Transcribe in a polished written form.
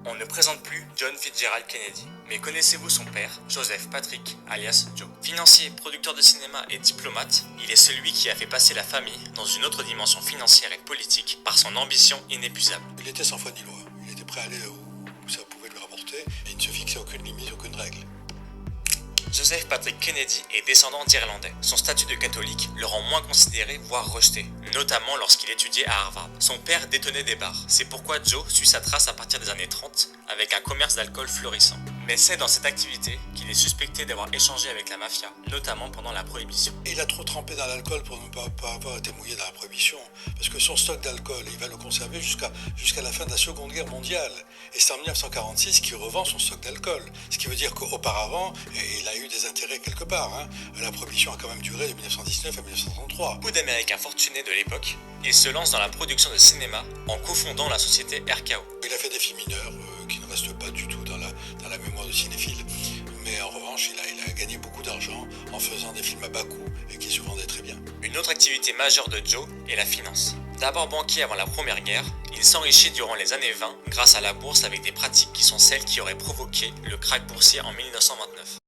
On ne présente plus John Fitzgerald Kennedy, mais connaissez-vous son père, Joseph Patrick, alias Joe? Financier, producteur de cinéma et diplomate, il est celui qui a fait passer la famille dans une autre dimension financière et politique par son ambition inépuisable. Il était sans foi ni loi, il était prêt à aller où ça pouvait lui rapporter, et il ne se fixait aucune limite, aucune règle. Joseph Patrick Kennedy est descendant d'Irlandais. Son statut de catholique le rend moins considéré, voire rejeté, notamment lorsqu'il étudiait à Harvard. Son père détenait des bars, c'est pourquoi Joe suit sa trace à partir des années 30 avec un commerce d'alcool florissant. Mais c'est dans cette activité qu'il est suspecté d'avoir échangé avec la mafia, notamment pendant la Prohibition. Il a trop trempé dans l'alcool pour ne pas avoir été mouillé dans la Prohibition, parce que son stock d'alcool, il va le conserver jusqu'à la fin de la Seconde Guerre mondiale. Et c'est en 1946 qu'il revend son stock d'alcool, ce qui veut dire qu'auparavant, il a eu des intérêts quelque part. La Prohibition a quand même duré de 1919 à 1933. Beaucoup d'Américains fortunés de l'époque, il se lance dans la production de cinéma en cofondant la société RKO. Il a fait des films mineurs qui ne restent pas du tout dans la mémoire de cinéphile. Mais en revanche, il a gagné beaucoup d'argent en faisant des films à bas coût et qui se vendaient très bien. Une autre activité majeure de Joe est la finance. D'abord banquier avant la Première Guerre, il s'enrichit durant les années 20 grâce à la bourse avec des pratiques qui sont celles qui auraient provoqué le krach boursier en 1929.